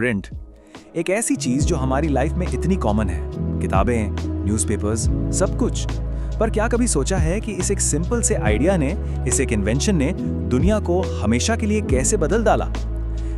Print एक ऐसी चीज जो हमारी लाइफ में इतनी कॉमन है, किताबें, न्यूज़पेपर्स, सब कुछ। पर क्या कभी सोचा है कि इस एक सिंपल से आइडिया ने, इस एक इन्वेंशन ने दुनिया को हमेशा के लिए कैसे बदल डाला?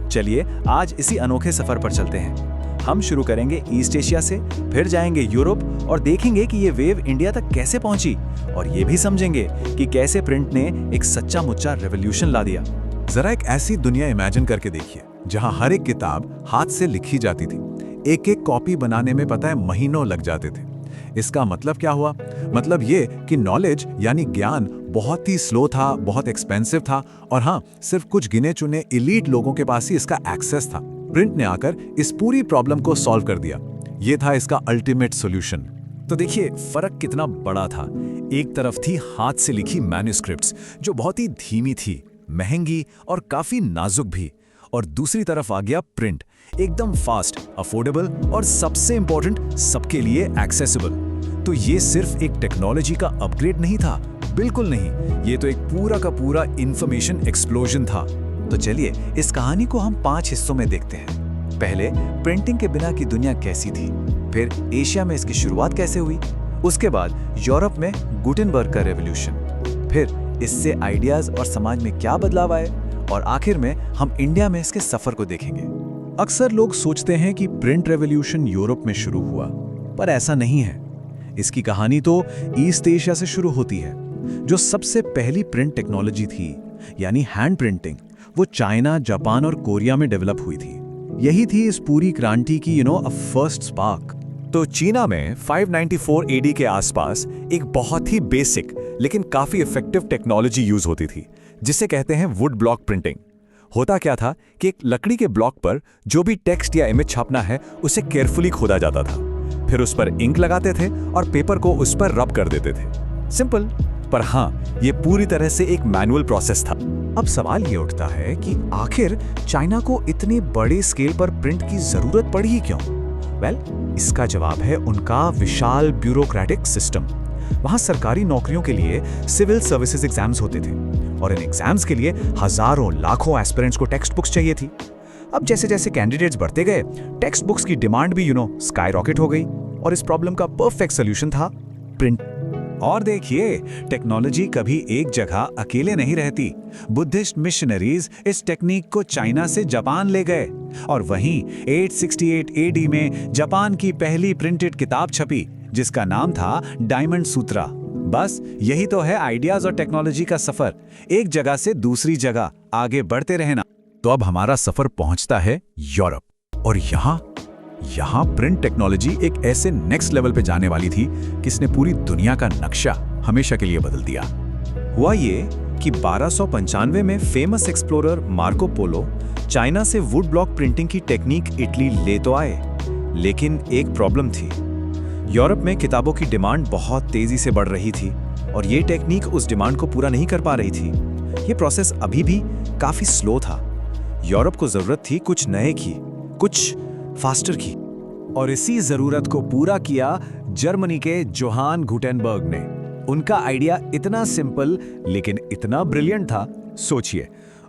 चलिए आज इसी अनोखे सफर पर चलते हैं। हम शुरू करेंगे ईस्ट एशिया से, फिर जाएंगे यूरोप और देखेंगे कि ये वेव इंडिया तक कैसे पहुंची, और ये भी समझेंगे कि कैसे प्रिंट ने एक सच्चा मुच्चा रेवोल्यूशन ला दिया। जरा एक ऐसी दुनिया इमेजिन करके देखिए जहां हर एक किताब हाथ से लिखी जाती थी। एक एक कॉपी बनाने में पता है महीनों लग जाते थे। इसका मतलब क्या हुआ? मतलब ये कि नॉलेज यानी ज्ञान बहुत ही स्लो था, बहुत एक्सपेंसिव था, और हाँ, सिर्फ कुछ गिने चुने एलीट लोगों के पास ही इसका एक्सेस था। प्रिंट ने आकर इस पूरी प्रॉब्लम को सॉल्व कर दिया। ये था इसका अल्टीमेट सॉल्यूशन। तो देखिए फर्क कितना बड़ा था। एक तरफ थी हाथ से लिखी मैन्युस्क्रिप्ट्स जो बहुत ही धीमी थी, महंगी और काफी नाजुक भी, और दूसरी तरफ आ गया प्रिंट, एकदम फास्ट, अफोर्डेबल और सबसे इंपॉर्टेंट सबके लिए एक्सेसिबल। तो ये सिर्फ एक टेक्नोलॉजी का अपग्रेड नहीं था, बिल्कुल नहीं, ये तो एक पूरा का पूरा इंफॉर्मेशन एक्सप्लोजन था। तो चलिए इस कहानी को हम 5 हिस्सों में देखते हैं। पहले प्रिंटिंग के बिना की दुनिया कैसी थी, फिर एशिया में इसकी शुरुआत कैसे हुई, उसके बाद यूरोप में गुटेनबर्ग का रेवोल्यूशन, फिर इससे आइडियाज और समाज में क्या बदलाव आए, और आखिर में हम इंडिया में इसके सफर को देखेंगे। अक्सर लोग सोचते हैं कि प्रिंट रेवोल्यूशन यूरोप में शुरू हुआ, पर ऐसा नहीं है। इसकी कहानी तो ईस्ट एशिया से शुरू होती है। जो सबसे पहली प्रिंट टेक्नोलॉजी थी, यानी हैंड प्रिंटिंग, वो चाइना, जापान और कोरिया में डेवलप हुई थी। यही थी इस पूरी क्रांति की अ फर्स्ट स्पार्क। तो चीना में 594 एडी के आसपास एक बहुत ही बेसिक लेकिन काफी इफेक्टिव टेक्नोलॉजी यूज होती थी, जिसे कहते हैं वुड ब्लॉक प्रिंटिंग। होता क्या था कि एक लकड़ी के ब्लॉक पर जो भी टेक्स्ट या इमेज छापना है उसे केयरफुली खोदा जाता था, फिर उस पर इंक लगाते थे और पेपर को उस पर रब कर देते थे। सिंपल, पर हाँ, ये पूरी तरह से एक मैनुअल प्रोसेस था। अब सवाल ये उठता है कि आखिर चाइना को इतने बड़े स्केल पर प्रिंट की जरूरत पड़ी ही क्यों? इसका जवाब है उनका विशाल ब्यूरोक्रेटिक सिस्टम। वहां सरकारी नौकरियों के लिए सिविल सर्विसेज एग्जाम्स होते थे, और इन एग्जाम्स के लिए हजारों लाखों एस्पिरेंट्स को टेक्स्ट बुक्स चाहिए थी। अब जैसे जैसे कैंडिडेट्स बढ़ते गए, टेक्स्ट बुक्स की डिमांड भी स्काई रॉकेट हो गई, और इस प्रॉब्लम का परफेक्ट सोल्यूशन था प्रिंट। और देखिए, टेक्नोलॉजी कभी एक जगह अकेले नहीं रहती। बुद्धिस्ट मिशनरीज इस टेक्निक को चाइना से जापान ले गए, और वहीं 868 एडी में जापान की पहली प्रिंटेड किताब छपी, जिसका नाम था डायमंड सूत्रा। बस यही तो है आइडियाज और टेक्नोलॉजी का सफर, एक जगह से दूसरी जगह आगे बढ़ते रहना। तो अब हमारा सफर पहुंचता है यूरोप, और यहाँ प्रिंट टेक्नोलॉजी एक ऐसे नेक्स्ट लेवल पे जाने वाली थी कि इसने पूरी दुनिया का नक्शा हमेशा के लिए बदल दिया। हुआ ये कि 1295 में famous explorer Marco Polo China से वुड ब्लॉक प्रिंटिंग की टेक्निक इटली ले तो आए, लेकिन एक प्रॉब्लम थी। यूरोप में किताबों की डिमांड बहुत तेजी से बढ़ रही थी, और ये टेक्निक उस डिमांड को पूरा नहीं कर पा रही थी। ये प्रोसेस अभी भी काफी स्लो था। यूरोप को जरूरत थी कुछ नए की, कुछ फास्टर की, और इसी जरूरत को पूरा किया जर्मनी के जोहान गुटेनबर्ग ने। उनका आइडिया इतना सिंपल लेकिन इतना ब्रिलियंट था। सोचिए,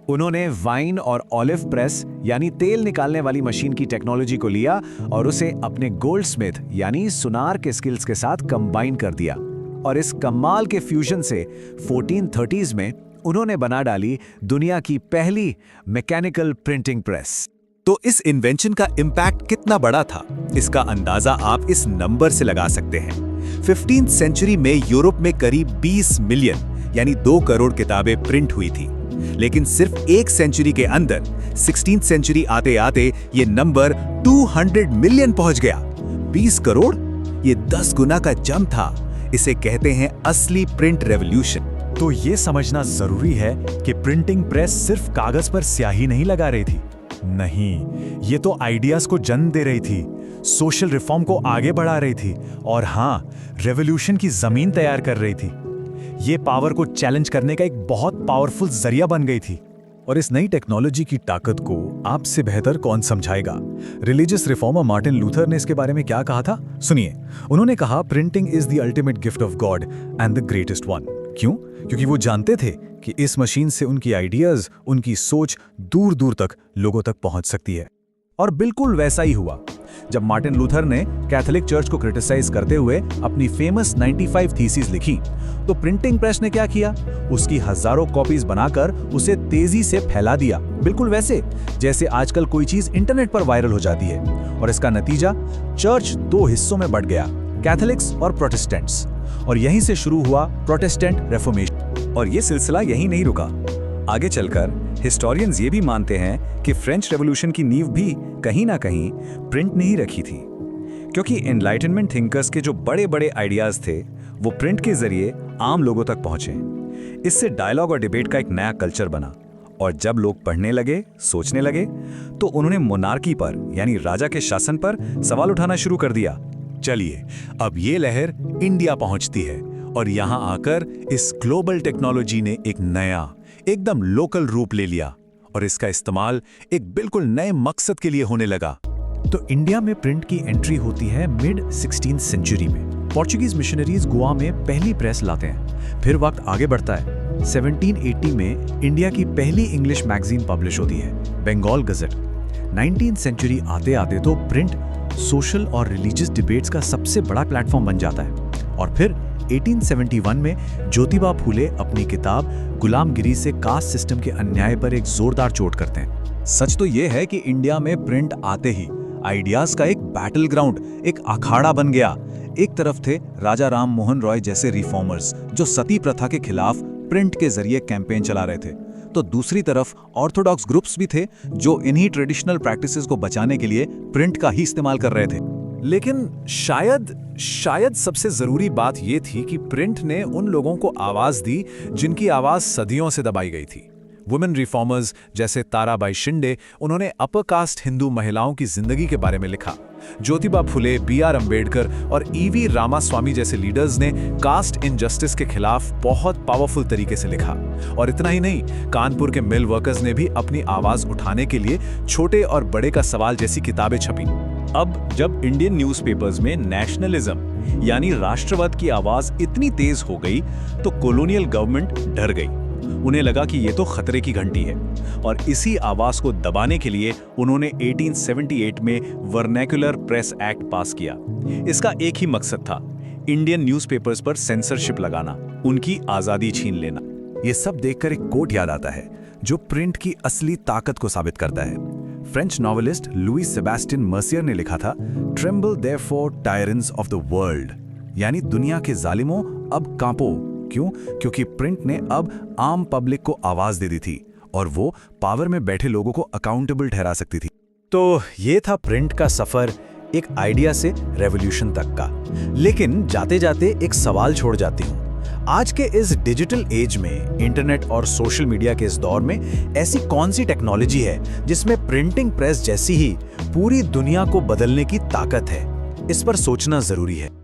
उन्होंने वाइन और ऑलिव प्रेस यानी तेल निकालने वाली मशीन की टेक्नोलॉजी को लिया और उसे अपने गोल्डस्मिथ यानी सुनार के स्किल्स के साथ कंबाइन कर दिया, और इस कमाल के फ्यूजन से 1430s में उन्होंने बना डाली दुनिया की पहली मैकेनिकल प्रिंटिंग प्रेस। तो इस इन्वेंशन का इम्पैक्ट कितना बड़ा था, इसका अंदाजा आप इस नंबर से लगा सकते हैं। 15th सेंचुरी में यूरोप में करीब 20 मिलियन यानी 2 करोड़ किताबें प्रिंट हुई थी, लेकिन सिर्फ एक सेंचुरी के अंदर 16th सेंचुरी आते आते ये नंबर 200 मिलियन पहुंच गया। 20 करोड़, ये 10 गुना का जंप था। इसे कहते हैं असली प्रिंट रेवोल्यूशन। तो ये समझना जरूरी है कि प्रिंटिंग प्रेस सिर्फ कागज पर स्याही नहीं लगा रही थी, नहीं, ये तो आइडियाज को जन्म दे रही थी, सोशल रिफॉर्म को आगे बढ़ा रही थी, और हाँ, रेवोल्यूशन की जमीन तैयार कर रही थी। ये पावर को चैलेंज करने का एक बहुत पावरफुल जरिया बन गई थी। और इस नई टेक्नोलॉजी की ताकत को आपसे बेहतर कौन समझाएगा? रिलीजियस रिफॉर्मर मार्टिन लूथर ने इसके बारे में क्या कहा था, सुनिए। उन्होंने कहा, printing is the ultimate gift of God and the greatest one. क्यों? क्योंकि वो जानते थे कि इस मशीन से उनकी आइडियाज, उनकी सोच दूर दूर तक लोगों तक पहुंच सकती है। और बिल्कुल वैसा ही हुआ। जब मार्टिन लूथर ने कैथोलिक चर्च को क्रिटिसाइज करते हुए अपनी फेमस 95 थीसिस लिखी, तो प्रिंटिंग प्रेस ने क्या किया, उसकी हजारों कॉपीज बनाकर उसे तेजी से फैला दिया, बिल्कुल वैसे जैसे आजकल कोई चीज इंटरनेट पर वायरल हो जाती है। और इसका नतीजा, चर्च दो हिस्सों में बढ़ गया, कैथोलिक्स और प्रोटेस्टेंट्स, और यहीं से शुरू हुआ प्रोटेस्टेंट रेफॉर्मेशन। और ये सिलसिला यहीं नहीं रुका। आगे चलकर हिस्टोरियंस ये भी मानते हैं कि फ्रेंच रेवोल्यूशन की नींव भी कहीं ना कहीं प्रिंट ने ही रखी थी, क्योंकि एनलाइटनमेंट थिंकर्स के जो बड़े बड़े आइडियाज थे वो प्रिंट के जरिए आम लोगों तक पहुंचे। इससे डायलॉग और डिबेट का एक नया कल्चर बना, और जब लोग पढ़ने लगे, सोचने लगे, तो उन्होंने मोनार्की पर यानी राजा के शासन पर सवाल उठाना शुरू कर दिया। चलिए अब ये लहर इंडिया पहुंचती है, और यहां आकर इस ग्लोबल टेक्नोलॉजी ने एक नया, एकदम लोकल रूप ले लिया, और इसका इस्तेमाल एक बिल्कुल नए मकसद के लिए होने लगा। तो इंडिया में प्रिंट की एंट्री होती है मिड 16th सेंचुरी में। पोर्चुगीज मिशनरीज गोवा में पहली प्रेस लाते हैं। फिर वक्त आगे बढ़ता है। 1780 में इंडिया की पहली इंग्लिश मैगजीन पब्लिश होती है, बंगाल गजेट। 19th सेंचुरी आते आते तो प्रिंट सोशल और रिलीजियस डिबेट्स का सबसे बड़ा प्लेटफॉर्म बन जाता है। और फिर 1871 में ज्योतिबा फूले अपनी किताब गुलामगिरी से कास्ट सिस्टम के अन्याय पर एक जोरदार चोट करते हैं। सच तो ये है कि इंडिया में प्रिंट आते ही आइडियाज का एक बैटल ग्राउंड, एक अखाड़ा बन गया। एक तरफ थे राजा राम मोहन रॉय जैसे रिफॉर्मर्स जो सती प्रथा के खिलाफ प्रिंट के जरिए कैंपेन चला रहे थे, तो दूसरी तरफ ऑर्थोडॉक्स ग्रुप्स भी थे जो इन्हीं ट्रेडिशनल प्रैक्टिसेस को बचाने के लिए प्रिंट का ही इस्तेमाल कर रहे थे। लेकिन शायद सबसे जरूरी बात यह थी कि प्रिंट ने उन लोगों को आवाज दी जिनकी आवाज सदियों से दबाई गई थी। वुमेन रिफॉर्मर्स जैसे ताराबाई शिंदे, उन्होंने अपर कास्ट हिंदू महिलाओं की जिंदगी के बारे में लिखा। ज्योतिबा फुले, B.R. अम्बेडकर और E.V. रामास्वामी जैसे लीडर्स ने कास्ट इनजस्टिस के खिलाफ बहुत पावरफुल तरीके से लिखा। और इतना ही नहीं, कानपुर के मिल वर्कर्स ने भी अपनी आवाज उठाने के लिए छोटे और बड़े का सवाल जैसी किताबें छपी। अब जब इंडियन न्यूज़पेपर्स में नेशनलिज्म यानी राष्ट्रवाद की आवाज इतनी तेज हो गई, तो कॉलोनियल गवर्नमेंट डर गई। उन्हें लगा कि ये तो खतरे की घंटी है, और इसी आवाज को दबाने के लिए उन्होंने 1878 में वर्नैक्युलर प्रेस एक्ट पास किया। इसका एक ही मकसद था, इंडियन न्यूज़पेपर्स पर सेंसरशिप लगाना, उनकी आजादी छीन लेना। ये सब देखकर एक कोट याद आता है जो प्रिंट की असली ताकत को साबित करता है। French novelist Louis Sebastien Mercier ने लिखा था, tremble therefore tyrants of the world, यानी दुनिया के जालिमों अब कांपो। क्यों? क्योंकि प्रिंट ने अब आम पब्लिक को आवाज दे दी थी, और वो पावर में बैठे लोगों को अकाउंटेबल ठहरा सकती थी। तो ये था प्रिंट का सफर, एक आइडिया से रेवोल्यूशन तक का। लेकिन जाते जाते एक सवाल छोड़ जाती हूँ, आज के इस डिजिटल एज में, इंटरनेट और सोशल मीडिया के इस दौर में, ऐसी कौन सी टेक्नोलॉजी है जिसमें प्रिंटिंग प्रेस जैसी ही पूरी दुनिया को बदलने की ताकत है? इस पर सोचना जरूरी है।